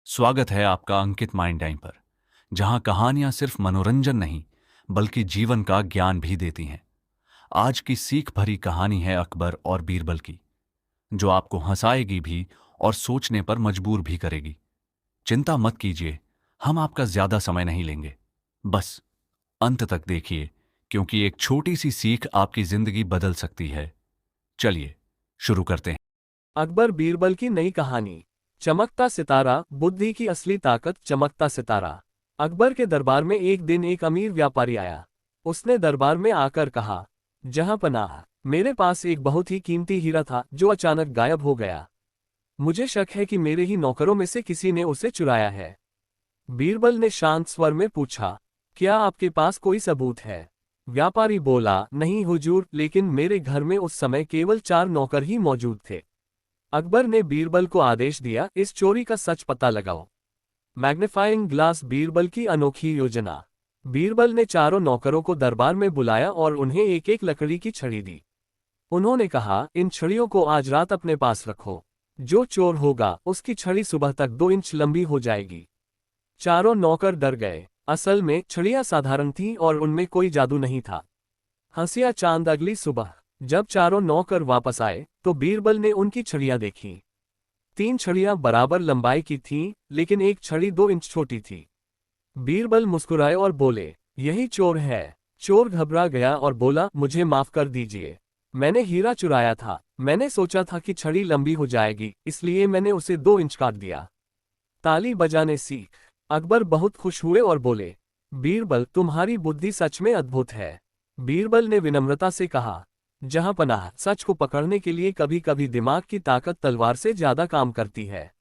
स्वागत है आपका अंकित माइंड टाइम पर, जहां कहानियां सिर्फ मनोरंजन नहीं बल्कि जीवन का ज्ञान भी देती हैं। आज की सीख भरी कहानी है अकबर और बीरबल की, जो आपको हंसाएगी भी और सोचने पर मजबूर भी करेगी। चिंता मत कीजिए, हम आपका ज्यादा समय नहीं लेंगे। बस अंत तक देखिए, क्योंकि एक छोटी सी सीख आपकी जिंदगी बदल सकती है। चलिए शुरू करते हैं। अकबर बीरबल की नई कहानी। चमकता सितारा, बुद्धि की असली ताकत। चमकता सितारा। अकबर के दरबार में एक दिन एक अमीर व्यापारी आया। उसने दरबार में आकर कहा, जहां पनाह, मेरे पास एक बहुत ही कीमती हीरा था जो अचानक गायब हो गया। मुझे शक है कि मेरे ही नौकरों में से किसी ने उसे चुराया है। बीरबल ने शांत स्वर में पूछा, क्या आपके पास कोई सबूत है? व्यापारी बोला, नहीं हुजूर, लेकिन मेरे घर में उस समय केवल 4 नौकर ही मौजूद थे। अकबर ने बीरबल को आदेश दिया, इस चोरी का सच पता लगाओ। Magnifying glass. बीरबल की अनोखी योजना। बीरबल ने चारों नौकरों को दरबार में बुलाया और उन्हें एक एक लकड़ी की छड़ी दी। उन्होंने कहा, इन छड़ियों को आज रात अपने पास रखो। जो चोर होगा उसकी छड़ी सुबह तक 2 इंच लंबी हो जाएगी। चारों नौकर डर गए। असल में छड़ियां साधारण थीं और उनमें कोई जादू नहीं था। हंसिया चांद। अगली सुबह जब चारों नौकर वापस आए तो बीरबल ने उनकी छड़ियां देखीं। 3 छड़ियां बराबर लंबाई की थीं, लेकिन एक छड़ी 2 इंच छोटी थी। बीरबल मुस्कुराए और बोले, यही चोर है। चोर घबरा गया और बोला, मुझे माफ कर दीजिए। मैंने हीरा चुराया था। मैंने सोचा था कि छड़ी लंबी हो जाएगी, इसलिए मैंने उसे 2 इंच काट दिया। ताली बजाने सीख। अकबर बहुत खुश हुए और बोले, बीरबल, तुम्हारी बुद्धि सच में अद्भुत है। बीरबल ने विनम्रता से कहा, जहां पनाह, सच को पकड़ने के लिए कभी कभी दिमाग की ताकत तलवार से ज्यादा काम करती है।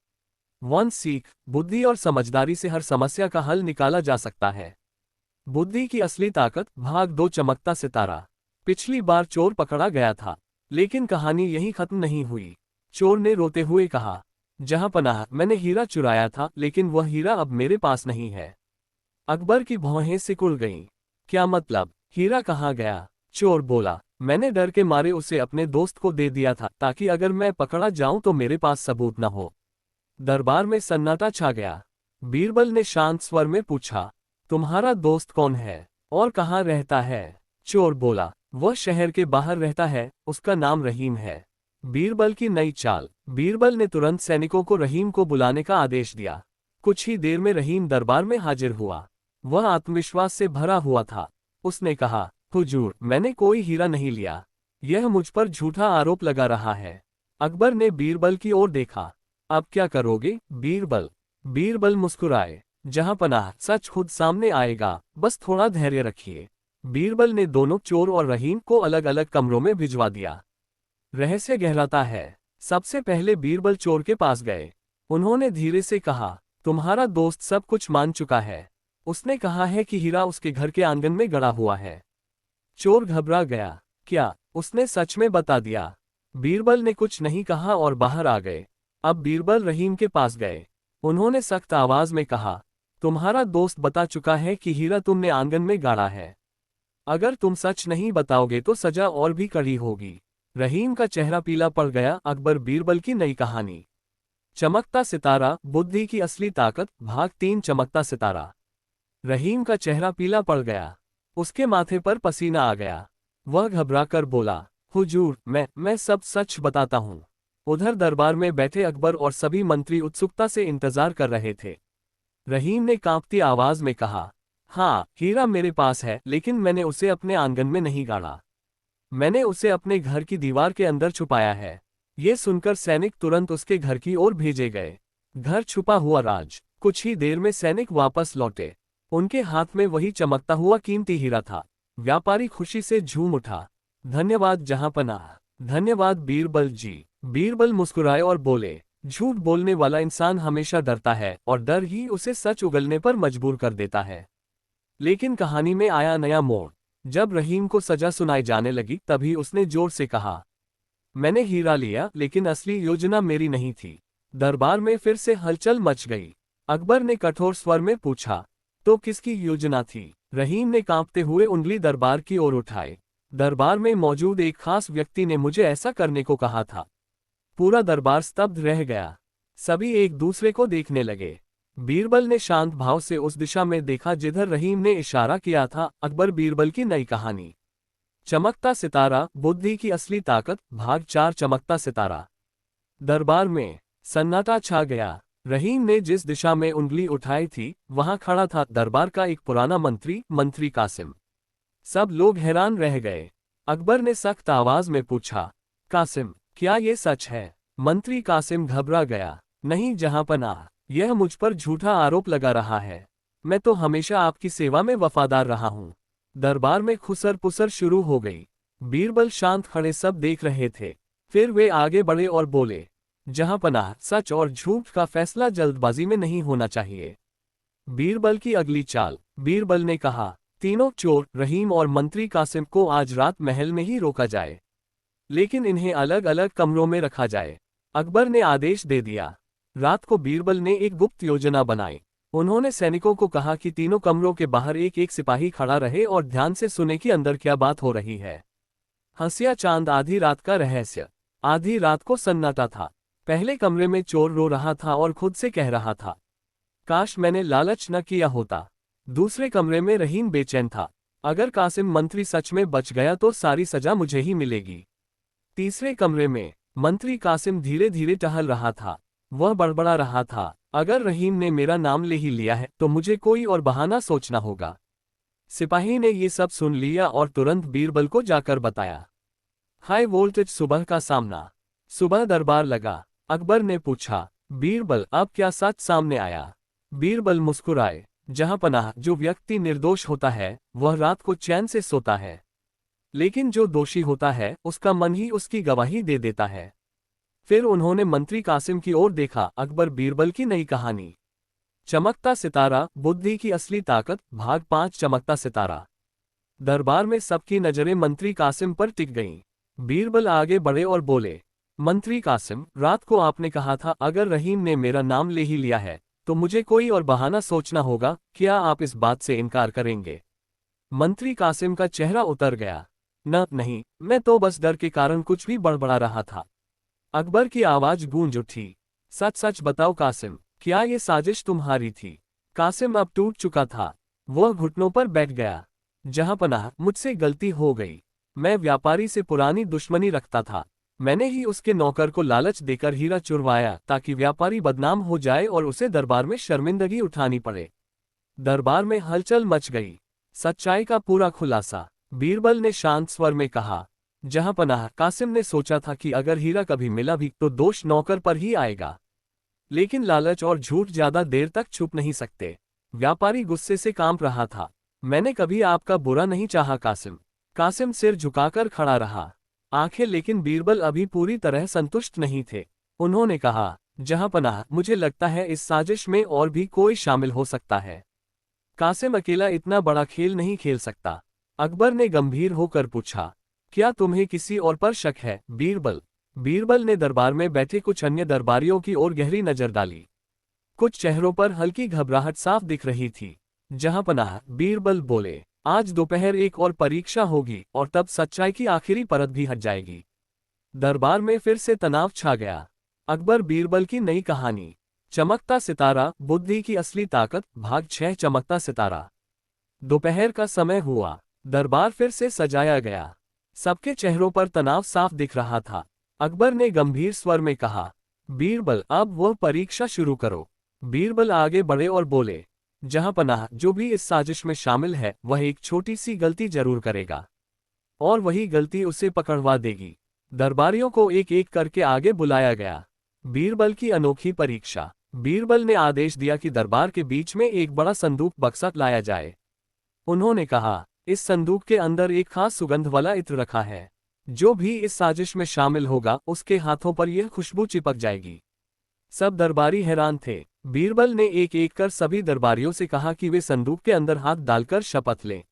वन सीख। बुद्धि और समझदारी से हर समस्या का हल निकाला जा सकता है। बुद्धि की असली ताकत। भाग 2। चमकता सितारा। पिछली बार चोर पकड़ा गया था, लेकिन कहानी यहीं खत्म नहीं हुई। चोर ने रोते हुए कहा, जहां पनाह, मैंने हीरा चुराया था, लेकिन वह हीरा अब मेरे पास नहीं है। अकबर की भौहें सिकुड़ गईं। क्या मतलब? हीरा कहाँ गया? चोर बोला, मैंने डर के मारे उसे अपने दोस्त को दे दिया था, ताकि अगर मैं पकड़ा जाऊं तो मेरे पास सबूत न हो। दरबार में सन्नाटा छा गया। बीरबल ने शांत स्वर में पूछा, तुम्हारा दोस्त कौन है और कहाँ रहता है? चोर बोला, वह शहर के बाहर रहता है, उसका नाम रहीम है। बीरबल की नई चाल। बीरबल ने तुरंत सैनिकों को रहीम को बुलाने का आदेश दिया। कुछ ही देर में रहीम दरबार में हाजिर हुआ। वह आत्मविश्वास से भरा हुआ था। उसने कहा, हुजूर, मैंने कोई हीरा नहीं लिया। यह मुझ पर झूठा आरोप लगा रहा है। अकबर ने बीरबल की ओर देखा। अब क्या करोगे, बीरबल? बीरबल मुस्कुराए, जहां पनाह, सच खुद सामने आएगा, बस थोड़ा धैर्य रखिए। बीरबल ने दोनों चोर और रहीम को अलग अलग कमरों में भिजवा दिया। रहस्य गहराता है। सबसे पहले बीरबल चोर के पास गए। उन्होंने धीरे से कहा, तुम्हारा दोस्त सब कुछ मान चुका है। उसने कहा है कि हीरा उसके घर के आंगन में गड़ा हुआ है। चोर घबरा गया। क्या उसने सच में बता दिया? बीरबल ने कुछ नहीं कहा और बाहर आ गए। अब बीरबल रहीम के पास गए। उन्होंने सख्त आवाज में कहा, तुम्हारा दोस्त बता चुका है कि हीरा तुमने आंगन में गाड़ा है। अगर तुम सच नहीं बताओगे तो सजा और भी कड़ी होगी। रहीम का चेहरा पीला पड़ गया। अकबर बीरबल की नई कहानी। चमकता सितारा, बुद्धि की असली ताकत। भाग 3। चमकता सितारा। रहीम का चेहरा पीला पड़ गया। उसके माथे पर पसीना आ गया। वह घबराकर बोला, हुजूर, मैं सब सच बताता हूँ। उधर दरबार में बैठे अकबर और सभी मंत्री उत्सुकता से इंतजार कर रहे थे। रहीम ने कांपती आवाज में कहा, हाँ, हीरा मेरे पास है, लेकिन मैंने उसे अपने आंगन में नहीं गाड़ा। मैंने उसे अपने घर की दीवार के अंदर छुपाया है। ये सुनकर सैनिक तुरंत उसके घर की ओर भेजे गए। घर छुपा हुआ राज। कुछ ही देर में सैनिक वापस लौटे। उनके हाथ में वही चमकता हुआ कीमती हीरा था। व्यापारी खुशी से झूम उठा। धन्यवाद जहांपनाह। धन्यवाद बीरबल जी। बीरबल मुस्कुराए और बोले, झूठ बोलने वाला इंसान हमेशा डरता है और डर ही उसे सच उगलने पर मजबूर कर देता है। लेकिन कहानी में आया नया मोड़। जब रहीम को सजा सुनाई जाने लगी तभी उसने जोर से कहा, मैंने हीरा लिया, लेकिन असली योजना मेरी नहीं थी। दरबार में फिर से हलचल मच गई। अकबर ने कठोर स्वर में पूछा, तो किसकी योजना थी? रहीम ने कांपते हुए उंगली दरबार की ओर उठाई। दरबार में मौजूद एक खास व्यक्ति ने मुझे ऐसा करने को कहा था। पूरा दरबार स्तब्ध रह गया। सभी एक दूसरे को देखने लगे। बीरबल ने शांत भाव से उस दिशा में देखा जिधर रहीम ने इशारा किया था। अकबर बीरबल की नई कहानी। चमकता सितारा, बुद्धि की असली ताकत, भाग 4। चमकता सितारा। दरबार में सन्नाटा छा गया। रहीम ने जिस दिशा में उंगली उठाई थी वहां खड़ा था दरबार का एक पुराना मंत्री कासिम। सब लोग हैरान रह गए। अकबर ने सख्त आवाज में पूछा, कासिम, क्या ये सच है? मंत्री कासिम घबरा गया। नहीं जहांपनाह, यह मुझ पर झूठा आरोप लगा रहा है। मैं तो हमेशा आपकी सेवा में वफादार रहा हूं। दरबार में खुसर पुसर शुरू हो गई। बीरबल शांत खड़े सब देख रहे थे। फिर वे आगे बढ़े और बोले, जहांपनाह, सच और झूठ का फैसला जल्दबाजी में नहीं होना चाहिए। बीरबल की अगली चाल। बीरबल ने कहा, तीनों चोर रहीम और मंत्री कासिम को आज रात महल में ही रोका जाए, लेकिन इन्हें अलग अलग कमरों में रखा जाए। अकबर ने आदेश दे दिया। रात को बीरबल ने एक गुप्त योजना बनाई। उन्होंने सैनिकों को कहा कि तीनों कमरों के बाहर एक एक सिपाही खड़ा रहे और ध्यान से सुने कि अंदर क्या बात हो रही है। हंसिया चांद। आधी रात का रहस्य। आधी रात को सन्नाटा था। पहले कमरे में चोर रो रहा था और खुद से कह रहा था, काश मैंने लालच न किया होता। दूसरे कमरे में रहीम बेचैन था, अगर कासिम मंत्री सच में बच गया तो सारी सजा मुझे ही मिलेगी। तीसरे कमरे में मंत्री कासिम धीरे धीरे टहल रहा था। वह बड़बड़ा रहा था, अगर रहीम ने मेरा नाम ले ही लिया है तो मुझे कोई और बहाना सोचना होगा। सिपाही ने ये सब सुन लिया और तुरंत बीरबल को जाकर बताया। हाई वोल्टेज सुबह का सामना। सुबह दरबार लगा। अकबर ने पूछा, बीरबल, अब क्या सच सामने आया? बीरबल मुस्कुराए। जहांपनाह, जो व्यक्ति निर्दोष होता है वह रात को चैन से सोता है, लेकिन जो दोषी होता है उसका मन ही उसकी गवाही दे देता है। फिर उन्होंने मंत्री कासिम की ओर देखा। अकबर बीरबल की नई कहानी। चमकता सितारा, बुद्धि की असली ताकत, भाग 5। चमकता सितारा। दरबार में सबकी नजरें मंत्री कासिम पर टिक गईं। बीरबल आगे बढ़े और बोले, मंत्री कासिम, रात को आपने कहा था अगर रहीम ने मेरा नाम ले ही लिया है तो मुझे कोई और बहाना सोचना होगा। क्या आप इस बात से इनकार करेंगे? मंत्री कासिम का चेहरा उतर गया। नहीं, मैं तो बस डर के कारण कुछ भी बड़बड़ा रहा था। अकबर की आवाज गूंज उठी, सच सच बताओ कासिम, क्या ये साजिश तुम्हारी थी? कासिम अब टूट चुका था। वह घुटनों पर बैठ गया। जहांपनाह, मुझसे गलती हो गई। मैं व्यापारी से पुरानी दुश्मनी रखता था। मैंने ही उसके नौकर को लालच देकर हीरा चुरवाया ताकि व्यापारी बदनाम हो जाए और उसे दरबार में शर्मिंदगी उठानी पड़े। दरबार में हलचल मच गई। सच्चाई का पूरा खुलासा। बीरबल ने शांत स्वर में कहा, जहांपनाह, कासिम ने सोचा था कि अगर हीरा कभी मिला भी तो दोष नौकर पर ही आएगा, लेकिन लालच और झूठ ज्यादा देर तक छुप नहीं सकते। व्यापारी गुस्से से कांप रहा था। मैंने कभी आपका बुरा नहीं चाहा कासिम। कासिम सिर झुकाकर खड़ा रहा, आंखें, लेकिन बीरबल अभी पूरी तरह संतुष्ट नहीं थे। उन्होंने कहा, जहांपनाह, मुझे लगता है इस साजिश में और भी कोई शामिल हो सकता है। कासिम अकेला इतना बड़ा खेल नहीं खेल सकता। अकबर ने गंभीर होकर पूछा, क्या तुम्हें किसी और पर शक है बीरबल ने दरबार में बैठे कुछ अन्य दरबारियों की ओर गहरी नजर डाली। कुछ चेहरों पर हल्की घबराहट साफ दिख रही थी। जहांपनाह, बीरबल बोले, आज दोपहर एक और परीक्षा होगी और तब सच्चाई की आखिरी परत भी हट जाएगी। दरबार में फिर से तनाव छा गया। अकबर बीरबल की नई कहानी। चमकता सितारा, बुद्धि की असली ताकत, भाग 6। चमकता सितारा। दोपहर का समय हुआ। दरबार फिर से सजाया गया। सबके चेहरों पर तनाव साफ दिख रहा था। अकबर ने गंभीर स्वर में कहा, बीरबल, अब वह परीक्षा शुरू करो। बीरबल आगे बढ़े और बोले, जहांपनाह, जो भी इस साजिश में शामिल है वह एक छोटी सी गलती जरूर करेगा, और वही गलती उसे पकड़वा देगी। दरबारियों को एक एक करके आगे बुलाया गया। बीरबल की अनोखी परीक्षा। बीरबल ने आदेश दिया कि दरबार के बीच में एक बड़ा संदूक बक्सा लाया जाए। उन्होंने कहा, इस संदूक के अंदर एक खास सुगंध वाला इत्र रखा है। जो भी इस साजिश में शामिल होगा उसके हाथों पर यह खुशबू चिपक जाएगी। सब दरबारी हैरान थे। बीरबल ने एक एक कर सभी दरबारियों से कहा कि वे संदूक के अंदर हाथ डालकर शपथ लें।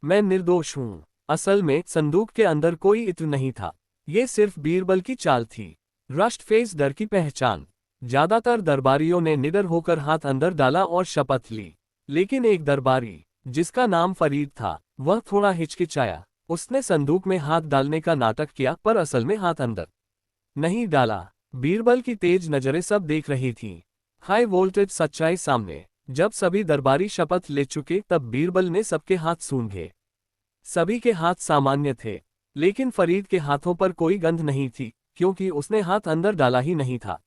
मैं निर्दोष हूं। असल में संदूक के अंदर कोई इत्र नहीं था। ये सिर्फ बीरबल की चाल थी। रस्ट फेस डर की पहचान। ज्यादातर दरबारियों ने निडर होकर हाथ अंदर डाला और शपथ ली, लेकिन एक दरबारी, जिसका नाम फरीद था, वह थोड़ा हिचकिचाया। उसने संदूक में हाथ डालने का नाटक किया पर असल में हाथ अंदर नहीं डाला। बीरबल की तेज नजरें सब देख रही थीं। हाई वोल्टेज सच्चाई सामने। जब सभी दरबारी शपथ ले चुके तब बीरबल ने सबके हाथ सूंघे। सभी के हाथ सामान्य थे, लेकिन फरीद के हाथों पर कोई गंध नहीं थी, क्योंकि उसने हाथ अंदर डाला ही नहीं था।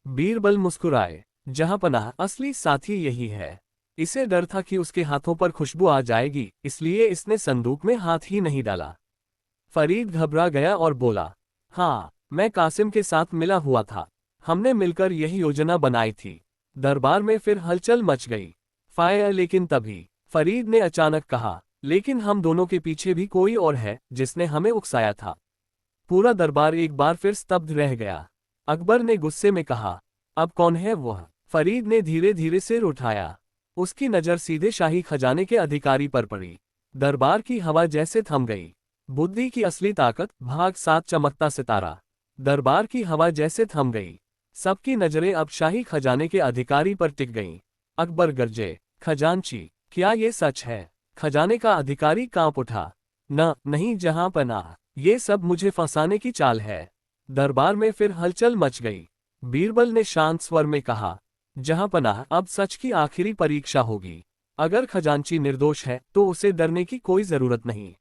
बीरबल मुस्कुराए। जहांपनाह, असली साथी यही है। इसे डर था कि उसके हाथों पर खुशबू आ जाएगी, इसलिए इसने संदूक में हाथ ही नहीं डाला। फरीद घबरा गया और बोला, हाँ, मैं कासिम के साथ मिला हुआ था। हमने मिलकर यही योजना बनाई थी। दरबार में फिर हलचल मच गई। फायर, लेकिन तभी फरीद ने अचानक कहा, लेकिन हम दोनों के पीछे भी कोई और है जिसने हमें उकसाया था। पूरा दरबार एक बार फिर स्तब्ध रह गया। अकबर ने गुस्से में कहा, अब कौन है वह? फरीद ने धीरे धीरे सिर उठाया। उसकी नजर सीधे शाही खजाने के अधिकारी पर पड़ी। दरबार की हवा जैसे थम गई। बुद्धि की असली ताकत, भाग 7 चमकता सितारा। दरबार की हवा जैसे थम गई। सबकी नजरें अब शाही खजाने के अधिकारी पर टिक गईं। अकबर गरजे, खजांची, क्या ये सच है? खजाने का अधिकारी कांप उठा। नहीं जहांपनाह, ये सब मुझे फंसाने की चाल है। दरबार में फिर हलचल मच गई। बीरबल ने शांत स्वर में कहा, जहांपनाह, अब सच की आखिरी परीक्षा होगी। अगर खजांची निर्दोष है तो उसे डरने की कोई जरूरत नहीं।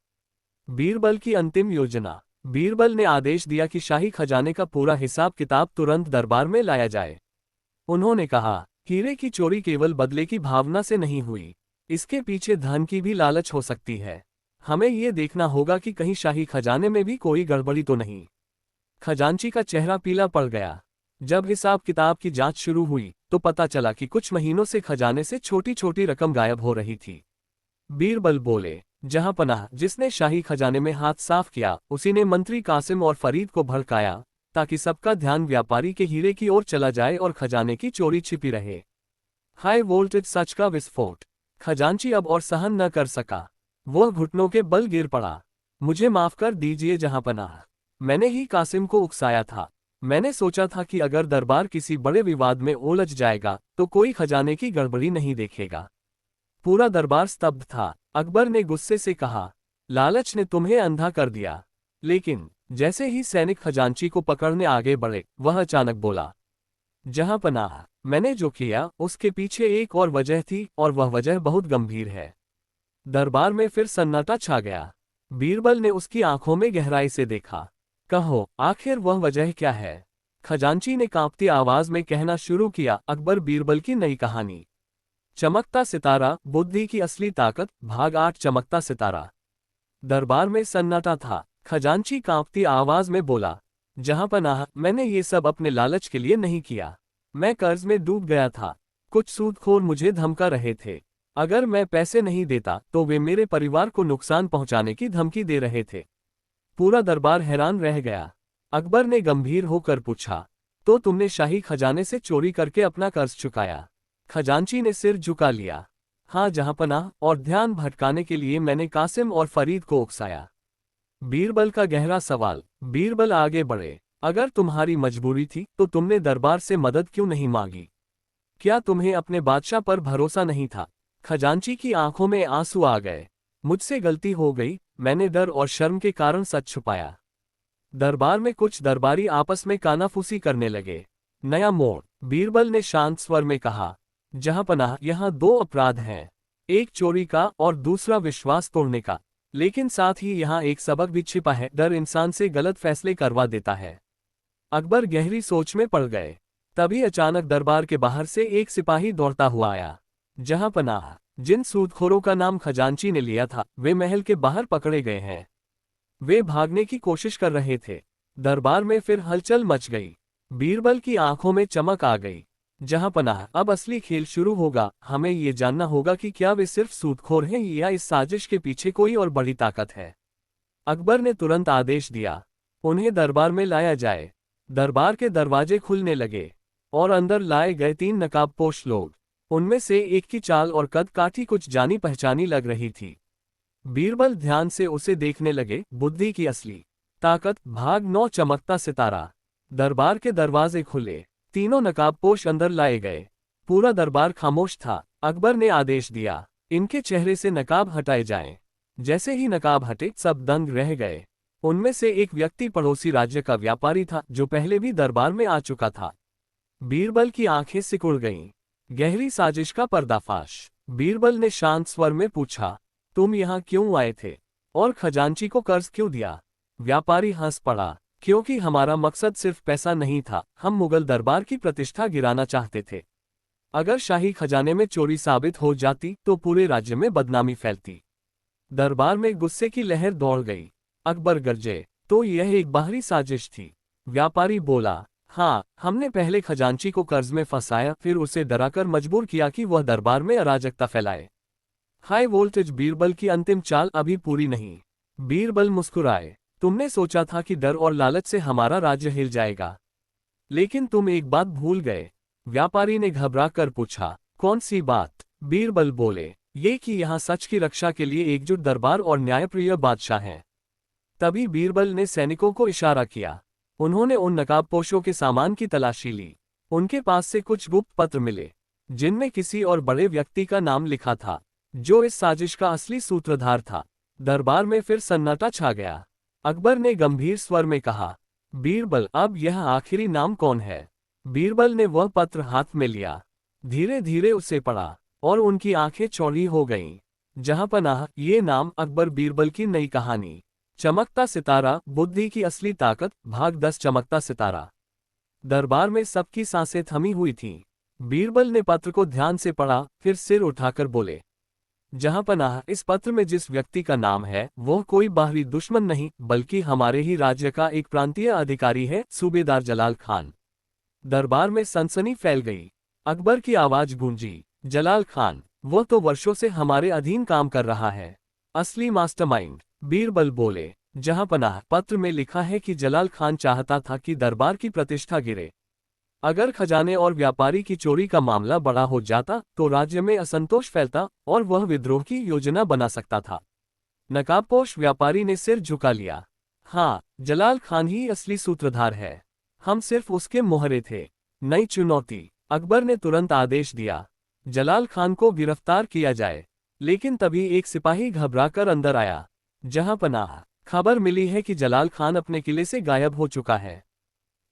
बीरबल की अंतिम योजना। बीरबल ने आदेश दिया कि शाही खजाने का पूरा हिसाब किताब तुरंत दरबार में लाया जाए। उन्होंने कहा, हीरे की चोरी केवल बदले की भावना से नहीं हुई, इसके पीछे धन की भी लालच हो सकती है। हमें ये देखना होगा कि कहीं शाही खजाने में भी कोई गड़बड़ी तो नहीं। खजांची का चेहरा पीला पड़ गया। जब हिसाब किताब की जांच शुरू हुई तो पता चला कि कुछ महीनों से खजाने से छोटी छोटी रकम गायब हो रही थी। बीरबल बोले, जहांपनाह, जिसने शाही खजाने में हाथ साफ किया उसी ने मंत्री कासिम और फरीद को भड़काया, ताकि सबका ध्यान व्यापारी के हीरे की ओर चला जाए और खजाने की चोरी छिपी रहे। हाई वोल्टेज सच का विस्फोट। खजांची अब और सहन न कर सका। वह घुटनों के बल गिर पड़ा। मुझे माफ कर दीजिए जहांपनाह, मैंने ही कासिम को उकसाया था। मैंने सोचा था कि अगर दरबार किसी बड़े विवाद में उलझ जाएगा तो कोई खजाने की गड़बड़ी नहीं देखेगा। पूरा दरबार स्तब्ध था। अकबर ने गुस्से से कहा, लालच ने तुम्हें अंधा कर दिया। लेकिन जैसे ही सैनिक खजांची को पकड़ने आगे बढ़े, वह अचानक बोला, जहांपनाह, मैंने जो किया उसके पीछे एक और वजह थी, और वह वजह बहुत गंभीर है। दरबार में फिर सन्नाटा छा गया। बीरबल ने उसकी आंखों में गहराई से देखा। कहो, आखिर वह वजह क्या है? खजांची ने कांपती आवाज में कहना शुरू किया, अकबर बीरबल की नई कहानी। चमकता सितारा, बुद्धि की असली ताकत, भाग 8 चमकता सितारा। दरबार में सन्नाटा था। खजांची कांपती आवाज में बोला, जहांपनाह, मैंने ये सब अपने लालच के लिए नहीं किया। मैं कर्ज में डूब गया था। कुछ सूदखोर मुझे धमका रहे थे। अगर मैं पैसे नहीं देता तो वे मेरे परिवार को नुकसान पहुंचाने की धमकी दे रहे थे। पूरा दरबार हैरान रह गया। अकबर ने गंभीर होकर पूछा, तो तुमने शाही खजाने से चोरी करके अपना कर्ज चुकाया? खजांची ने सिर झुका लिया। हाँ जहांपनाह, और ध्यान भटकाने के लिए मैंने कासिम और फरीद को उकसाया। बीरबल का गहरा सवाल। बीरबल आगे बढ़े, अगर तुम्हारी मजबूरी थी तो तुमने दरबार से मदद क्यों नहीं मांगी? क्या तुम्हें अपने बादशाह पर भरोसा नहीं था? खजांची की आंखों में आंसू आ गए। मुझसे गलती हो गई, मैंने डर और शर्म के कारण सच छुपाया। दरबार में कुछ दरबारी आपस में कानाफूसी करने लगे। नया मोड़। बीरबल ने शांत स्वर में कहा, जहांपनाह, यहाँ 2 अपराध हैं, एक चोरी का और दूसरा विश्वास तोड़ने का। लेकिन साथ ही यहाँ एक सबक भी छिपा है, डर इंसान से गलत फैसले करवा देता है। अकबर गहरी सोच में पड़ गए। तभी अचानक दरबार के बाहर से एक सिपाही दौड़ता हुआ आया। जहांपनाह, जिन सूदखोरों का नाम खजांची ने लिया था वे महल के बाहर पकड़े गए हैं। वे भागने की कोशिश कर रहे थे। दरबार में फिर हलचल मच गई। बीरबल की आंखों में चमक आ गई। जहांपनाह, अब असली खेल शुरू होगा। हमें ये जानना होगा कि क्या वे सिर्फ सूदखोर हैं या इस साजिश के पीछे कोई और बड़ी ताकत है। अकबर ने तुरंत आदेश दिया, उन्हें दरबार में लाया जाए। दरबार के दरवाजे खुलने लगे और अंदर लाए गए 3 नकाबपोश लोग। उनमें से एक की चाल और कद काठी कुछ जानी पहचानी लग रही थी। बीरबल ध्यान से उसे देखने लगे। बुद्धि की असली ताकत, भाग 9 चमकता सितारा। दरबार के दरवाजे खुले। तीनों नकाबपोश अंदर लाए गए। पूरा दरबार खामोश था। अकबर ने आदेश दिया, इनके चेहरे से नकाब हटाए जाएं। जैसे ही नकाब हटे सब दंग रह गए। उनमें से एक व्यक्ति पड़ोसी राज्य का व्यापारी था जो पहले भी दरबार में आ चुका था। बीरबल की आंखें सिकुड़ गईं। गहरी साजिश का पर्दाफाश। बीरबल ने शांत स्वर में पूछा, तुम यहाँ क्यों आए थे? और खजांची को कर्ज क्यों दिया? व्यापारी हंस पड़ा, क्योंकि हमारा मकसद सिर्फ पैसा नहीं था, हम मुगल दरबार की प्रतिष्ठा गिराना चाहते थे। अगर शाही खजाने में चोरी साबित हो जाती तो पूरे राज्य में बदनामी फैलती। दरबार में गुस्से की लहर दौड़ गई। अकबर गरजे, तो यह एक बाहरी साजिश थी। व्यापारी बोला, हाँ, हमने पहले खजांची को कर्ज में फंसाया, फिर उसे डराकर मजबूर किया कि वह दरबार में अराजकता फैलाए। High voltage. बीरबल की अंतिम चाल अभी पूरी नहीं। बीरबल मुस्कुराए, तुमने सोचा था कि डर और लालच से हमारा राज्य हिल जाएगा, लेकिन तुम एक बात भूल गए। व्यापारी ने घबरा कर पूछा, कौन सी बात? बीरबल बोले, ये कि यहाँ सच की रक्षा के लिए एकजुट दरबार और न्यायप्रिय बादशाह हैं। तभी बीरबल ने सैनिकों को इशारा किया। उन्होंने उन नकाबपोशों के सामान की तलाशी ली। उनके पास से कुछ गुप्त पत्र मिले, जिनमें किसी और बड़े व्यक्ति का नाम लिखा था, जो इस साजिश का असली सूत्रधार था। दरबार में फिर सन्नाटा छा गया। अकबर ने गंभीर स्वर में कहा, बीरबल, अब यह आखिरी नाम कौन है? बीरबल ने वह पत्र हाथ में लिया, धीरे धीरे उसे पढ़ा, और उनकी आंखें चौड़ी हो गईं। जहांपनाह, ये नाम अकबर बीरबल की नई कहानी। चमकता सितारा, बुद्धि की असली ताकत, भाग 10। चमकता सितारा। दरबार में सबकी सांसें थमी हुई थीं। बीरबल ने पत्र को ध्यान से पढ़ा, फिर सिर उठाकर बोले, जहांपनाह, इस पत्र में जिस व्यक्ति का नाम है वह कोई बाहरी दुश्मन नहीं, बल्कि हमारे ही राज्य का एक प्रांतीय अधिकारी है, सूबेदार जलाल खान। दरबार में सनसनी फैल गई। अकबर की आवाज गूंजी, जलाल खान? वह तो वर्षों से हमारे अधीन काम कर रहा है, असली मास्टरमाइंड। बीरबल बोले, जहांपनाह, पत्र में लिखा है कि जलाल खान चाहता था कि दरबार की प्रतिष्ठा गिरे। अगर खजाने और व्यापारी की चोरी का मामला बड़ा हो जाता तो राज्य में असंतोष फैलता और वह विद्रोह की योजना बना सकता था। नकाबपोश व्यापारी ने सिर झुका लिया। हाँ, जलाल खान ही असली सूत्रधार है, हम सिर्फ उसके मोहरे थे। नई चुनौती। अकबर ने तुरंत आदेश दिया, जलाल खान को गिरफ्तार किया जाए। लेकिन तभी एक सिपाही घबराकर अंदर आया। जहांपनाह, खबर मिली है कि जलाल खान अपने किले से गायब हो चुका है।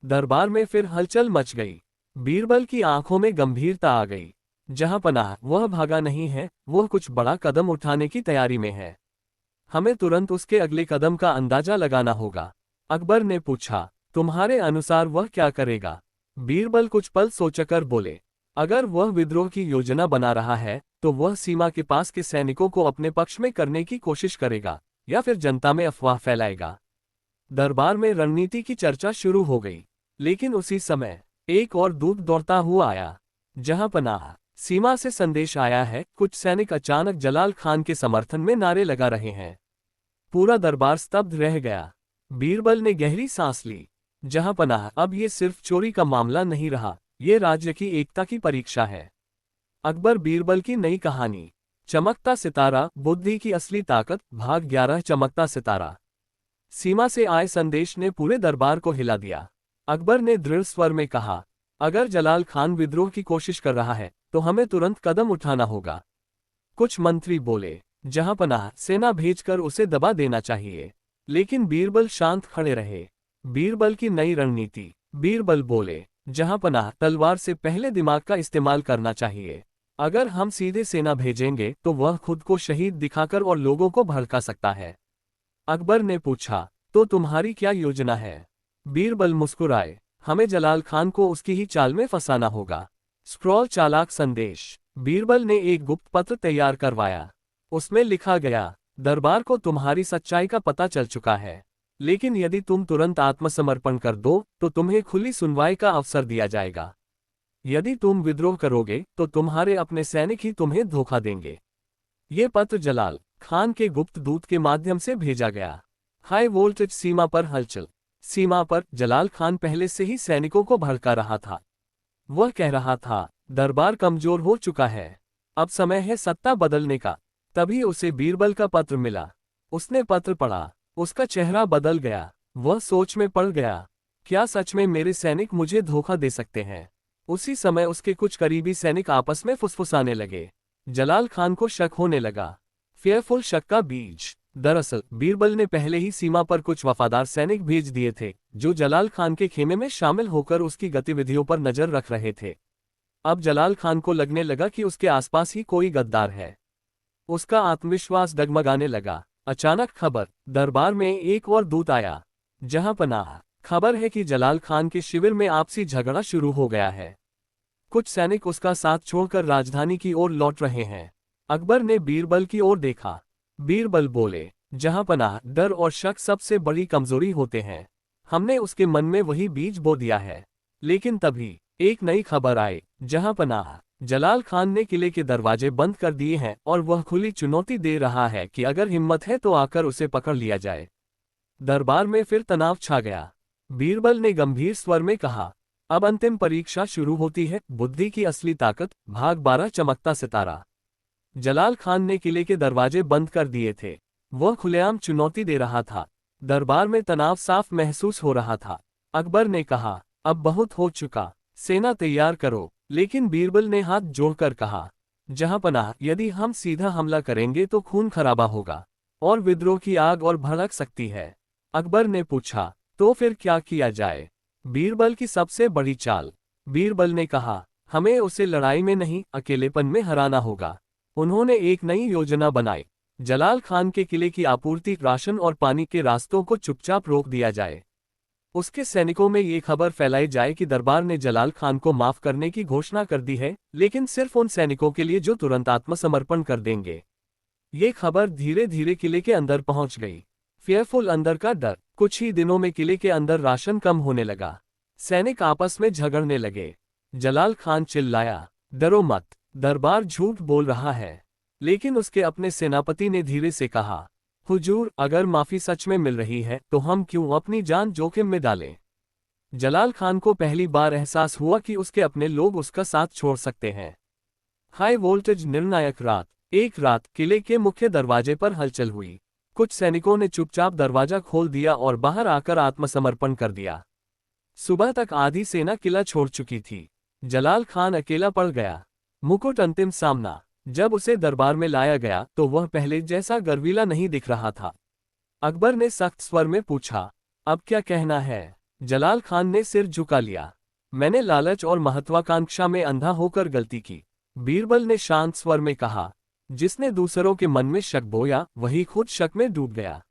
दरबार में फिर हलचल मच गई। बीरबल की आंखों में गंभीरता आ गई। जहांपनाह, वह भागा नहीं है, वह कुछ बड़ा कदम उठाने की तैयारी में है। हमें तुरंत उसके अगले कदम का अंदाजा लगाना होगा। अकबर ने पूछा, तुम्हारे अनुसार वह क्या करेगा? बीरबल कुछ पल सोचकर बोले, अगर वह विद्रोह की योजना बना रहा है तो वह सीमा के पास के सैनिकों को अपने पक्ष में करने की कोशिश करेगा, या फिर जनता में अफवाह फैलाएगा। दरबार में रणनीति की चर्चा शुरू हो गई। लेकिन उसी समय एक और दूत दौड़ता हुआ आया। जहांपनाह, सीमा से संदेश आया है, कुछ सैनिक अचानक जलाल खान के समर्थन में नारे लगा रहे हैं। पूरा दरबार स्तब्ध रह गया। बीरबल ने गहरी सांस ली। जहांपनाह, अब ये सिर्फ चोरी का मामला नहीं रहा, ये राज्य की एकता की परीक्षा है। अकबर बीरबल की नई कहानी। चमकता सितारा, बुद्धि की असली ताकत, भाग 11। चमकता सितारा। सीमा से आए संदेश ने पूरे दरबार को हिला दिया। अकबर ने दृढ़ स्वर में कहा, अगर जलाल खान विद्रोह की कोशिश कर रहा है तो हमें तुरंत कदम उठाना होगा। कुछ मंत्री बोले, जहांपनाह, सेना भेजकर उसे दबा देना चाहिए। लेकिन बीरबल शांत खड़े रहे। बीरबल की नई रणनीति। बीरबल बोले, जहांपनाह, तलवार से पहले दिमाग का इस्तेमाल करना चाहिए। अगर हम सीधे सेना भेजेंगे तो वह खुद को शहीद दिखाकर और लोगों को भड़का सकता है। अकबर ने पूछा, तो तुम्हारी क्या योजना है? बीरबल मुस्कुराए, हमें जलाल खान को उसकी ही चाल में फंसाना होगा। स्क्रॉल चालाक संदेश। बीरबल ने एक गुप्त पत्र तैयार करवाया। उसमें लिखा गया, दरबार को तुम्हारी सच्चाई का पता चल चुका है, लेकिन यदि तुम तुरंत आत्मसमर्पण कर दो तो तुम्हें खुली सुनवाई का अवसर दिया जाएगा। यदि तुम विद्रोह करोगे तो तुम्हारे अपने सैनिक ही तुम्हें धोखा देंगे। ये पत्र जलाल खान के गुप्त दूत के माध्यम से भेजा गया। High voltage. सीमा पर हलचल। सीमा पर जलाल खान पहले से ही सैनिकों को भड़का रहा था। वह कह रहा था, दरबार कमजोर हो चुका है, अब समय है सत्ता बदलने का। तभी उसे बीरबल का पत्र मिला। उसने पत्र पढ़ा, उसका चेहरा बदल गया। वह सोच में पड़ गया, क्या सच में मेरे सैनिक मुझे धोखा दे सकते हैं? उसी समय उसके कुछ करीबी सैनिक आपस में फुसफुसाने लगे। जलाल खान को शक होने लगा। फेयरफुल शक का बीज। दरअसल बीरबल ने पहले ही सीमा पर कुछ वफादार सैनिक भेज दिए थे, जो जलाल खान के खेमे में शामिल होकर उसकी गतिविधियों पर नजर रख रहे थे। अब जलाल खान को लगने लगा कि उसके आसपास ही कोई गद्दार है। उसका आत्मविश्वास डगमगाने लगा। अचानक खबर दरबार में एक और दूत आया। जहां पनाह, खबर है कि जलाल खान के शिविर में आपसी झगड़ा शुरू हो गया है। कुछ सैनिक उसका साथ छोड़कर राजधानी की ओर लौट रहे हैं। अकबर ने बीरबल की ओर देखा। बीरबल बोले, जहां पनाह, डर और शक सबसे बड़ी कमजोरी होते हैं। हमने उसके मन में वही बीज बो दिया है। लेकिन तभी एक नई खबर आई। जहां पनाह, जलाल खान ने किले के दरवाजे बंद कर दिए हैं और वह खुली चुनौती दे रहा है कि अगर हिम्मत है तो आकर उसे पकड़ लिया जाए। दरबार में फिर तनाव छा गया। बीरबल ने गंभीर स्वर में कहा, अब अंतिम परीक्षा शुरू होती है, बुद्धि की असली ताकत। भाग 12, चमकता सितारा। जलाल खान ने किले के दरवाजे बंद कर दिए थे। वह खुलेआम चुनौती दे रहा था। दरबार में तनाव साफ महसूस हो रहा था। अकबर ने कहा, अब बहुत हो चुका, सेना तैयार करो। लेकिन बीरबल ने हाथ जोड़कर कहा, जहां पनाह, यदि हम सीधा हमला करेंगे तो खून खराबा होगा और विद्रोह की आग और भड़क सकती है। अकबर ने पूछा, तो फिर क्या किया जाए? बीरबल की सबसे बड़ी चाल। बीरबल ने कहा, हमें उसे लड़ाई में नहीं, अकेलेपन में हराना होगा। उन्होंने एक नई योजना बनाई। जलाल खान के किले की आपूर्ति, राशन और पानी के रास्तों को चुपचाप रोक दिया जाए। उसके सैनिकों में ये खबर फैलाई जाए कि दरबार ने जलाल खान को माफ करने की घोषणा कर दी है, लेकिन सिर्फ उन सैनिकों के लिए जो तुरंत आत्मसमर्पण कर देंगे। ये खबर धीरे धीरे किले के अंदर पहुंच गई। फेयरफुल अंदर का डर। कुछ ही दिनों में किले के अंदर राशन कम होने लगा। सैनिक आपस में झगड़ने लगे। जलाल खान चिल्लाया, डरो मत, दरबार झूठ बोल रहा है। लेकिन उसके अपने सेनापति ने धीरे से कहा, हुजूर, अगर माफी सच में मिल रही है तो हम क्यों अपनी जान जोखिम में डालें? जलाल खान को पहली बार एहसास हुआ कि उसके अपने लोग उसका साथ छोड़ सकते हैं। हाई वोल्टेज निर्णायक रात। एक रात किले के मुख्य दरवाजे पर हलचल हुई। कुछ सैनिकों ने चुपचाप दरवाजा खोल दिया और बाहर आकर आत्मसमर्पण कर दिया। सुबह तक आधी सेना किला छोड़ चुकी थी। जलाल खान अकेला पड़ गया। मुकुट अंतिम सामना। जब उसे दरबार में लाया गया तो वह पहले जैसा गर्वीला नहीं दिख रहा था। अकबर ने सख्त स्वर में पूछा, अब क्या कहना है? जलाल खान ने सिर झुका लिया। मैंने लालच और महत्वाकांक्षा में अंधा होकर गलती की। बीरबल ने शांत स्वर में कहा, जिसने दूसरों के मन में शक बोया वही खुद शक में डूब गया।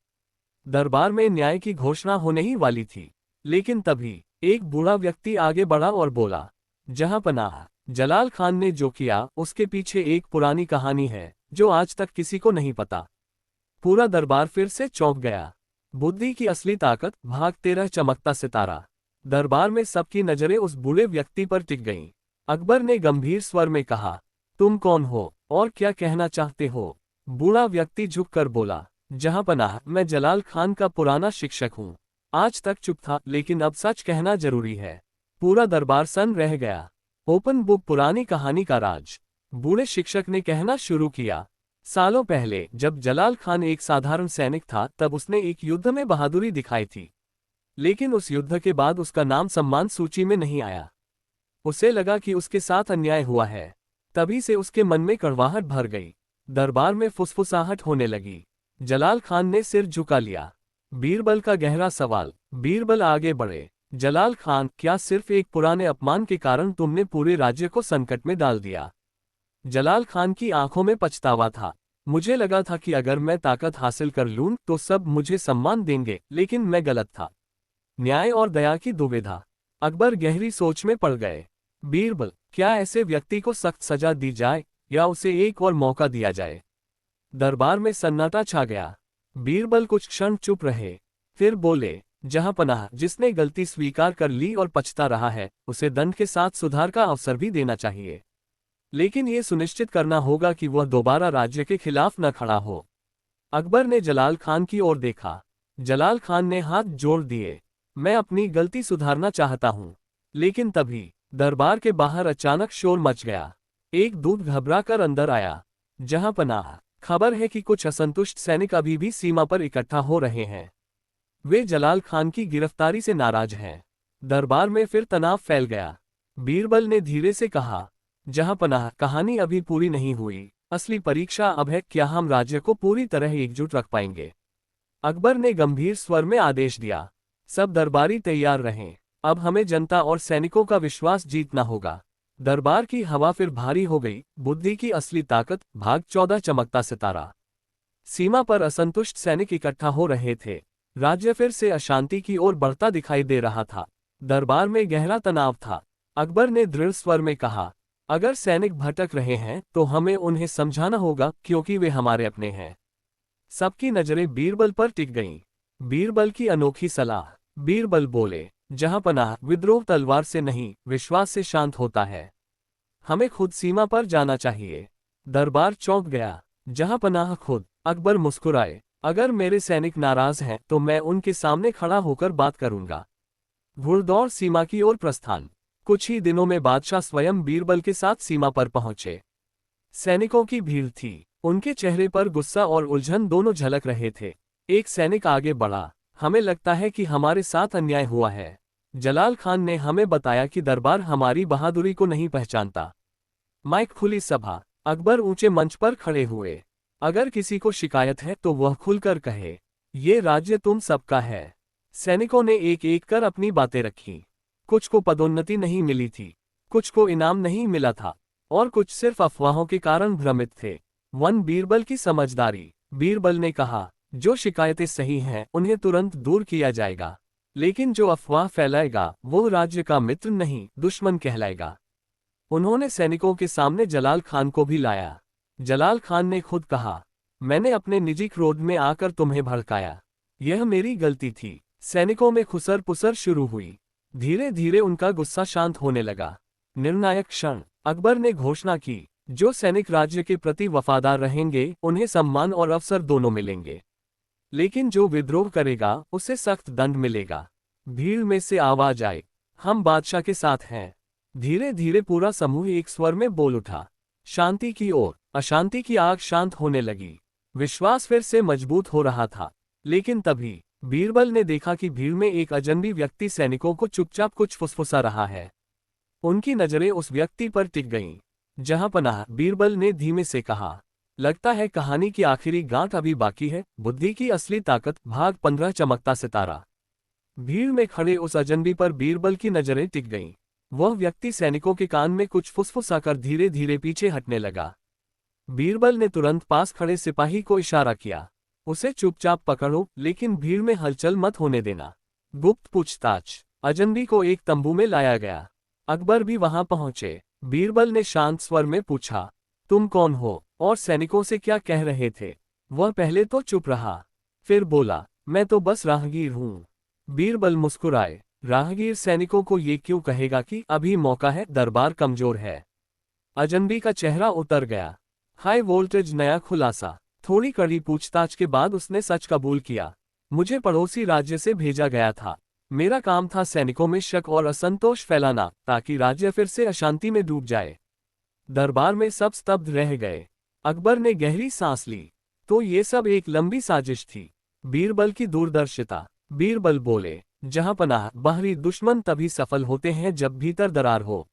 दरबार में न्याय की घोषणा होने ही वाली थी, लेकिन तभी एक बूढ़ा व्यक्ति आगे बढ़ा और बोला, जहां पनाह, जलाल खान ने जो किया उसके पीछे एक पुरानी कहानी है जो आज तक किसी को नहीं पता। पूरा दरबार फिर से चौंक गया। बुद्धि की असली ताकत, भाग 13, चमकता सितारा। दरबार में सबकी नजरें उस बूढ़े व्यक्ति पर टिक गईं। अकबर ने गंभीर स्वर में कहा, तुम कौन हो और क्या कहना चाहते हो? बूढ़ा व्यक्ति झुककर बोला, जहां पनाह, मैं जलाल खान का पुराना शिक्षक हूं। आज तक चुप था, लेकिन अब सच कहना जरूरी है। पूरा दरबार सन्न रह गया। ओपन बुक, पुरानी कहानी का राज। बूढ़े शिक्षक ने कहना शुरू किया, सालों पहले जब जलाल खान एक साधारण सैनिक था तब उसने एक युद्ध में बहादुरी दिखाई थी। लेकिन उस युद्ध के बाद उसका नाम सम्मान सूची में नहीं आया। उसे लगा कि उसके साथ अन्याय हुआ है। तभी से उसके मन में कड़वाहट भर गई। दरबार में फुसफुसाहट होने लगी। जलाल खान ने सिर झुका लिया। बीरबल का गहरा सवाल। बीरबल आगे बढ़े, जलाल खान, क्या सिर्फ एक पुराने अपमान के कारण तुमने पूरे राज्य को संकट में डाल दिया? जलाल खान की आंखों में पछतावा था। मुझे लगा था कि अगर मैं ताकत हासिल कर लूं तो सब मुझे सम्मान देंगे, लेकिन मैं गलत था। न्याय और दया की दुविधा। अकबर गहरी सोच में पड़ गए। बीरबल, क्या ऐसे व्यक्ति को सख्त सजा दी जाए या उसे एक और मौका दिया जाए? दरबार में सन्नाटा छा गया। बीरबल कुछ क्षण चुप रहे, फिर बोले, जहां पनाह, जिसने गलती स्वीकार कर ली और पछता रहा है उसे दंड के साथ सुधार का अवसर भी देना चाहिए। लेकिन ये सुनिश्चित करना होगा कि वह दोबारा राज्य के खिलाफ न खड़ा हो। अकबर ने जलाल खान की ओर देखा। जलाल खान ने हाथ जोड़ दिए, मैं अपनी गलती सुधारना चाहता हूं। लेकिन तभी दरबार के बाहर अचानक शोर मच गया। एक दूत घबराकर अंदर आया। जहां पनाह, खबर है कि कुछ असंतुष्ट सैनिक अभी भी सीमा पर इकट्ठा हो रहे हैं। वे जलाल खान की गिरफ्तारी से नाराज हैं। दरबार में फिर तनाव फैल गया। बीरबल ने धीरे से कहा, जहां पनाह, कहानी अभी पूरी नहीं हुई। असली परीक्षा अब है, क्या हम राज्य को पूरी तरह एकजुट रख पाएंगे। अकबर ने गंभीर स्वर में आदेश दिया। सब दरबारी तैयार रहें। अब हमें जनता और सैनिकों का विश्वास जीतना होगा। दरबार की हवा फिर भारी हो गई। बुद्धि की असली ताकत, भाग 14, चमकता सितारा। सीमा पर असंतुष्ट सैनिक इकट्ठा हो रहे थे। राज्य फिर से अशांति की ओर बढ़ता दिखाई दे रहा था। दरबार में गहरा तनाव था। अकबर ने दृढ़ स्वर में कहा, अगर सैनिक भटक रहे हैं तो हमें उन्हें समझाना होगा, क्योंकि वे हमारे अपने हैं। सबकी नजरें बीरबल पर टिक गईं। बीरबल की अनोखी सलाह। बीरबल बोले, जहांपनाह, विद्रोह तलवार से नहीं, विश्वास से शांत होता है। हमें खुद सीमा पर जाना चाहिए। दरबार चौंक गया। जहांपनाह खुद। अकबर मुस्कुराए, अगर मेरे सैनिक नाराज हैं तो मैं उनके सामने खड़ा होकर बात करूंगा। घुड़दौड़ सीमा की ओर प्रस्थान। कुछ ही दिनों में बादशाह स्वयं बीरबल के साथ सीमा पर पहुंचे। सैनिकों की भीड़ थी। उनके चेहरे पर गुस्सा और उलझन दोनों झलक रहे थे। एक सैनिक आगे बढ़ा, हमें लगता है कि हमारे साथ अन्याय हुआ है। जलाल खान ने हमें बताया कि दरबार हमारी बहादुरी को नहीं पहचानता। माइक खुली सभा। अकबर ऊंचे मंच पर खड़े हुए। अगर किसी को शिकायत है तो वह खुलकर कहे। ये राज्य तुम सबका है। सैनिकों ने एक एक कर अपनी बातें रखी। कुछ को पदोन्नति नहीं मिली थी, कुछ को इनाम नहीं मिला था, और कुछ सिर्फ अफवाहों के कारण भ्रमित थे। बीरबल की समझदारी। बीरबल ने कहा, जो शिकायतें सही हैं उन्हें तुरंत दूर किया जाएगा, लेकिन जो अफवाह फैलाएगा वो राज्य का मित्र नहीं, दुश्मन कहलाएगा। उन्होंने सैनिकों के सामने जलाल खान को भी लाया। जलाल खान ने खुद कहा, मैंने अपने निजी क्रोध में आकर तुम्हें भड़काया। यह मेरी गलती थी। सैनिकों में खुसर पुसर शुरू हुई। धीरे धीरे उनका गुस्सा शांत होने लगा। निर्णायक क्षण। अकबर ने घोषणा की, जो सैनिक राज्य के प्रति वफादार रहेंगे उन्हें सम्मान और अवसर दोनों मिलेंगे, लेकिन जो विद्रोह करेगा उसे सख्त दंड मिलेगा। भीड़ में से आवाज आई, हम बादशाह के साथ हैं। धीरे धीरे पूरा समूह एक स्वर में बोल उठा। शांति की ओर। अशांति की आग शांत होने लगी। विश्वास फिर से मजबूत हो रहा था। लेकिन तभी बीरबल ने देखा कि भीड़ में एक अजनबी व्यक्ति सैनिकों को चुपचाप कुछ फुसफुसा रहा है। उनकी नजरें उस व्यक्ति पर टिक गईं। जहांपनाह, बीरबल ने धीमे से कहा, लगता है कहानी की आखिरी गांठ अभी बाकी है। बुद्धि की असली ताकत, भाग 15, चमकता सितारा। भीड़ में खड़े उस अजनबी पर बीरबल की नजरें टिक गईं। वह व्यक्ति सैनिकों के कान में कुछ फुसफुसाकर धीरे धीरे पीछे हटने लगा। बीरबल ने तुरंत पास खड़े सिपाही को इशारा किया, उसे चुपचाप पकड़ो, लेकिन भीड़ में हलचल मत होने देना। गुप्त पूछताछ। अजनबी को एक तंबू में लाया गया। अकबर भी वहां पहुंचे। बीरबल ने शांत स्वर में पूछा, तुम कौन हो और सैनिकों से क्या कह रहे थे? वह पहले तो चुप रहा, फिर बोला, मैं तो बस राहगीर हूं। बीरबल मुस्कुराए, राहगीर सैनिकों को ये क्यों कहेगा कि अभी मौका है, दरबार कमजोर है। अजनबी का चेहरा उतर गया। हाई वोल्टेज नया खुलासा। थोड़ी कड़ी पूछताछ के बाद उसने सच कबूल किया, मुझे पड़ोसी राज्य से भेजा गया था। मेरा काम था सैनिकों में शक और असंतोष फैलाना, ताकि राज्य फिर से अशांति में डूब जाए। दरबार में सब स्तब्ध रह गए। अकबर ने गहरी सांस ली। तो ये सब एक लंबी साजिश थी। बीरबल की दूरदर्शिता। बीरबल बोले, जहांपनाह, बाहरी दुश्मन तभी सफल होते हैं जब भीतर दरार हो।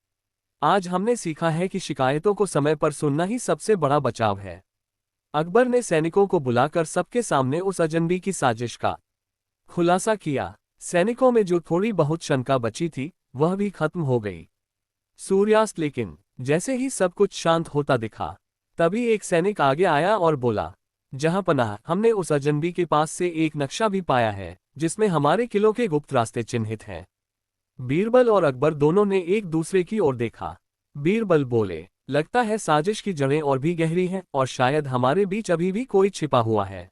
आज हमने सीखा है कि शिकायतों को समय पर सुनना ही सबसे बड़ा बचाव है। अकबर ने सैनिकों को बुलाकर सबके सामने उस अजनबी की साजिश का खुलासा किया। सैनिकों में जो थोड़ी बहुत शंका बची थी वह भी खत्म हो गई। सूर्यास्त। लेकिन जैसे ही सब कुछ शांत होता दिखा, तभी एक सैनिक आगे आया और बोला, जहांपनाह, हमने उस अजनबी के पास से एक नक्शा भी पाया है जिसमें हमारे किलों के गुप्त रास्ते चिन्हित हैं। बीरबल और अकबर दोनों ने एक दूसरे की ओर देखा। बीरबल बोले, लगता है साजिश की जड़ें और भी गहरी हैं और शायद हमारे बीच अभी भी कोई छिपा हुआ है।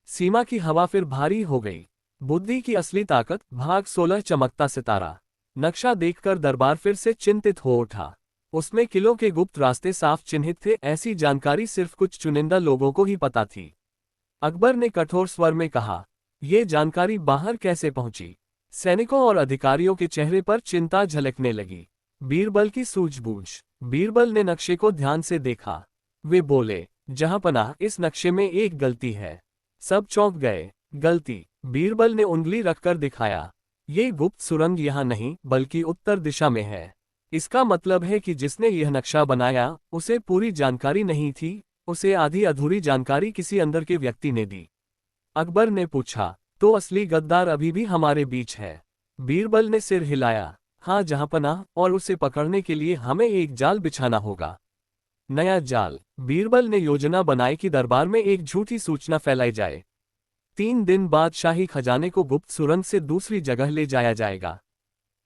सीमा की हवा फिर भारी हो गई। बुद्धि की असली ताकत, भाग 16, चमकता सितारा। नक्शा देखकर दरबार फिर से चिंतित हो उठा। उसमें किलों के गुप्त रास्ते साफ चिन्हित थे। ऐसी जानकारी सिर्फ कुछ चुनिंदा लोगों को ही पता थी। अकबर ने कठोर स्वर में कहा, यह जानकारी बाहर कैसे पहुंची? सैनिकों और अधिकारियों के चेहरे पर चिंता झलकने लगी। बीरबल की सूझबूझ। बीरबल ने नक्शे को ध्यान से देखा। वे बोले, जहांपनाह, इस नक्शे में एक गलती है। सब चौंक गए। गलती? बीरबल ने उंगली रखकर दिखाया, ये गुप्त सुरंग यहाँ नहीं बल्कि उत्तर दिशा में है। इसका मतलब है कि जिसने यह नक्शा बनाया उसे पूरी जानकारी नहीं थी, उसे आधी अधूरी जानकारी किसी अंदर के व्यक्ति ने दी। अकबर ने पूछा, तो असली गद्दार अभी भी हमारे बीच है? बीरबल ने सिर हिलाया, हाँ जहांपनाह, और उसे पकड़ने के लिए हमें एक जाल बिछाना होगा। नया जाल? बीरबल ने योजना बनाई कि दरबार में एक झूठी सूचना फैलाई जाए। 3 दिन बाद शाही खजाने को गुप्त सुरंग से दूसरी जगह ले जाया जाएगा।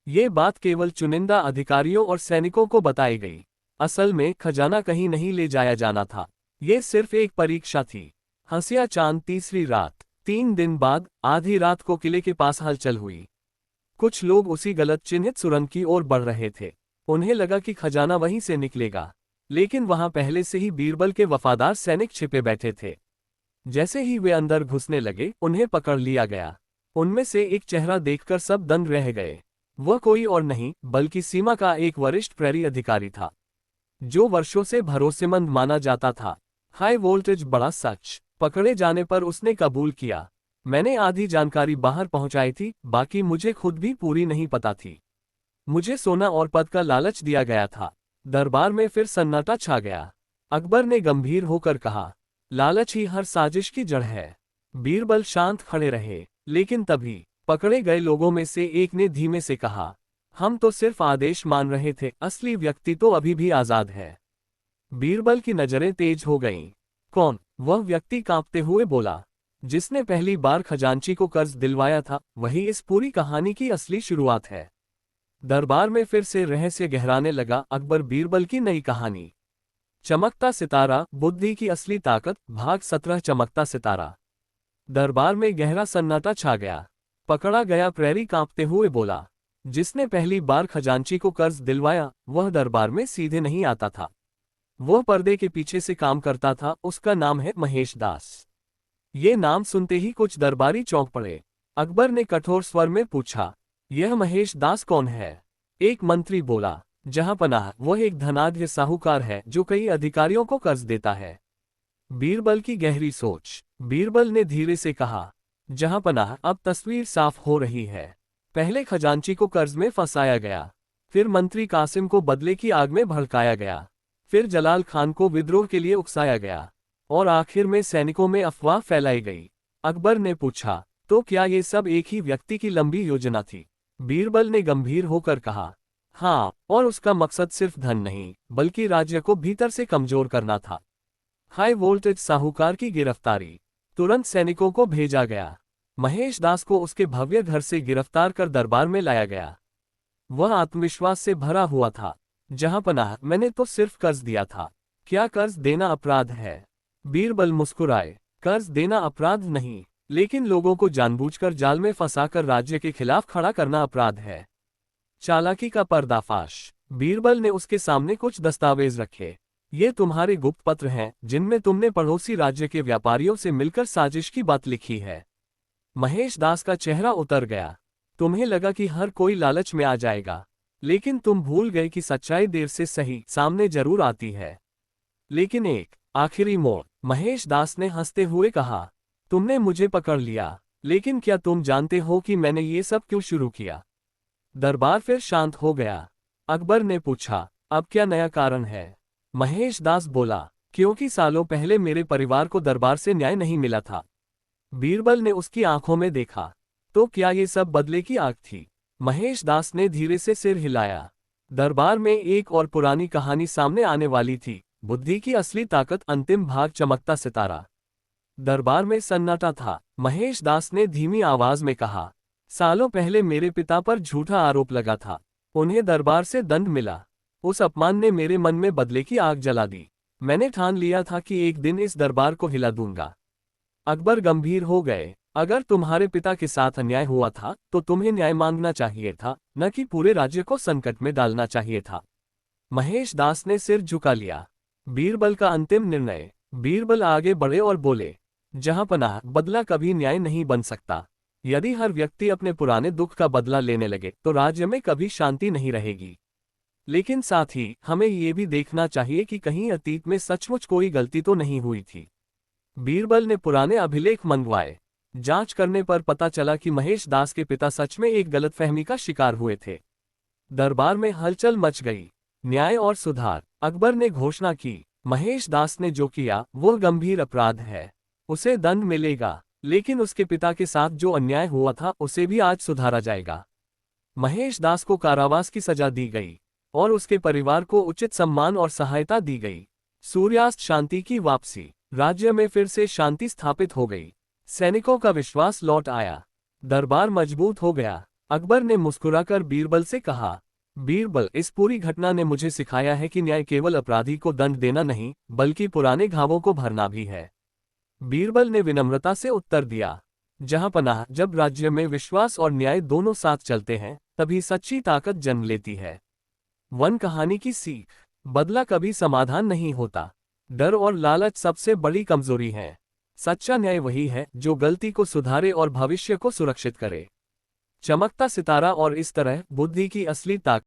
ये बात केवल चुनिंदा अधिकारियों और सैनिकों को बताई गई। असल में खजाना कहीं नहीं ले जाया जाना था। ये सिर्फ एक परीक्षा थी। हंसिया चांद तीसरी रात। 3 दिन बाद आधी रात को किले के पास हलचल हुई। कुछ लोग उसी गलत चिन्हित सुरंग की ओर बढ़ रहे थे। उन्हें लगा कि खजाना वहीं से निकलेगा, लेकिन वहां पहले से ही बीरबल के वफादार सैनिक छिपे बैठे थे। जैसे ही वे अंदर घुसने लगे, उन्हें पकड़ लिया गया। उनमें से एक चेहरा देखकर सब दंग रह गए। वह कोई और नहीं बल्कि सीमा का एक वरिष्ठ प्रहरी अधिकारी था, जो वर्षों से भरोसेमंद माना जाता था। हाई वोल्टेज बड़ा सच। पकड़े जाने पर उसने कबूल किया, मैंने आधी जानकारी बाहर पहुंचाई थी, बाकी मुझे खुद भी पूरी नहीं पता थी। मुझे सोना और पद का लालच दिया गया था। दरबार में फिर सन्नाटा छा गया। अकबर ने गंभीर होकर कहा, लालच ही हर साजिश की जड़ है। बीरबल शांत खड़े रहे, लेकिन तभी पकड़े गए लोगों में से एक ने धीमे से कहा, हम तो सिर्फ आदेश मान रहे थे, असली व्यक्ति तो अभी भी आजाद है। बीरबल की नजरें तेज हो गईं। कौन? वह व्यक्ति कांपते हुए बोला, जिसने पहली बार खजांची को कर्ज दिलवाया था, वही इस पूरी कहानी की असली शुरुआत है। दरबार में फिर से रहस्य गहराने लगा। अकबर बीरबल की नई कहानी। चमकता सितारा, बुद्धि की असली ताकत, भाग 17। चमकता सितारा। दरबार में गहरा सन्नाटा छा गया। पकड़ा गया प्रहरी कांपते हुए बोला, जिसने पहली बार खजांची को कर्ज दिलवाया, वह दरबार में सीधे नहीं आता था। वह पर्दे के पीछे से काम करता था। उसका नाम है महेश दास। ये नाम सुनते ही कुछ दरबारी चौंक पड़े। अकबर ने कठोर स्वर में पूछा, यह महेश दास कौन है? एक मंत्री बोला, जहांपनाह, वह एक धनाढ्य साहूकार है जो कई अधिकारियों को कर्ज देता है। बीरबल की गहरी सोच। बीरबल ने धीरे से कहा, जहांपनाह, अब तस्वीर साफ हो रही है। पहले खजांची को कर्ज में फंसाया गया, फिर मंत्री कासिम को बदले की आग में भड़काया गया, फिर जलाल खान को विद्रोह के लिए उकसाया गया, और आखिर में सैनिकों में अफवाह फैलाई गई। अकबर ने पूछा, तो क्या ये सब एक ही व्यक्ति की लंबी योजना थी? बीरबल ने गंभीर होकर कहा, हाँ, और उसका मकसद सिर्फ धन नहीं, बल्कि राज्य को भीतर से कमजोर करना था। हाई वोल्टेज साहूकार की गिरफ्तारी। तुरंत सैनिकों को भेजा गया। महेश दास को उसके भव्य घर से गिरफ्तार कर दरबार में लाया गया। वह आत्मविश्वास से भरा हुआ था, जहांपनाह, मैंने तो सिर्फ कर्ज दिया था। क्या कर्ज देना अपराध है? बीरबल मुस्कुराए, कर्ज देना अपराध नहीं, लेकिन लोगों को जानबूझकर जाल में फंसाकर राज्य के खिलाफ खड़ा करना अपराध है। चालाकी का पर्दाफाश। बीरबल ने उसके सामने कुछ दस्तावेज रखे। ये तुम्हारे गुप्त पत्र हैं, जिनमें तुमने पड़ोसी राज्य के व्यापारियों से मिलकर साजिश की बात लिखी है। महेश दास का चेहरा उतर गया। तुम्हें लगा कि हर कोई लालच में आ जाएगा, लेकिन तुम भूल गए कि सच्चाई देर से सही सामने जरूर आती है। लेकिन एक आखिरी मोड़। महेश दास ने हंसते हुए कहा, तुमने मुझे पकड़ लिया, लेकिन क्या तुम जानते हो कि मैंने ये सब क्यों शुरू किया? दरबार फिर शांत हो गया। अकबर ने पूछा, अब क्या नया कारण है? महेश दास बोला, क्योंकि सालों पहले मेरे परिवार को दरबार से न्याय नहीं मिला था। बीरबल ने उसकी आंखों में देखा, तो क्या ये सब बदले की आग थी? महेश दास ने धीरे से सिर हिलाया। दरबार में एक और पुरानी कहानी सामने आने वाली थी, बुद्धि की असली ताकत, अंतिम भाग, चमकता सितारा। दरबार में सन्नाटा था। महेश दास ने धीमी आवाज में कहा, सालों पहले मेरे पिता पर झूठा आरोप लगा था। उन्हें दरबार से दंड मिला। उस अपमान ने मेरे मन में बदले की आग जला दी। मैंने ठान लिया था कि एक दिन इस दरबार को हिला दूंगा। अकबर गंभीर हो गए, अगर तुम्हारे पिता के साथ अन्याय हुआ था, तो तुम्हें न्याय मांगना चाहिए था, न कि पूरे राज्य को संकट में डालना चाहिए था। महेश दास ने सिर झुका लिया। बीरबल का अंतिम निर्णय। बीरबल आगे बढ़े और बोले, जहांपनाह, बदला कभी न्याय नहीं बन सकता। यदि हर व्यक्ति अपने पुराने दुख का बदला लेने लगे, तो राज्य में कभी शांति नहीं रहेगी। लेकिन साथ ही हमें ये भी देखना चाहिए कि कहीं अतीत में सचमुच कोई गलती तो नहीं हुई थी। बीरबल ने पुराने अभिलेख मंगवाए। जांच करने पर पता चला कि महेश दास के पिता सच में एक गलतफहमी का शिकार हुए थे। दरबार में हलचल मच गई। न्याय और सुधार। अकबर ने घोषणा की, महेश दास ने जो किया वो गंभीर अपराध है। उसे दंड मिलेगा, लेकिन उसके पिता के साथ जो अन्याय हुआ था उसे भी आज सुधारा जाएगा। महेश दास को कारावास की सजा दी गई और उसके परिवार को उचित सम्मान और सहायता दी गई। सूर्यास्त शांति की वापसी। राज्य में फिर से शांति स्थापित हो गई। सैनिकों का विश्वास लौट आया। दरबार मजबूत हो गया। अकबर ने मुस्कुराकर बीरबल से कहा, बीरबल, इस पूरी घटना ने मुझे सिखाया है कि न्याय केवल अपराधी को दंड देना नहीं, बल्कि पुराने घावों को भरना भी है। बीरबल ने विनम्रता से उत्तर दिया, जहां पनाह, जब राज्य में विश्वास और न्याय दोनों साथ चलते हैं, तभी सच्ची ताकत जन्म लेती है। वन कहानी की सीख। बदला कभी समाधान नहीं होता। डर और लालच सबसे बड़ी कमजोरी है। सच्चा न्याय वही है जो गलती को सुधारे और भविष्य को सुरक्षित करे। चमकता सितारा। और इस तरह बुद्धि की असली ताकत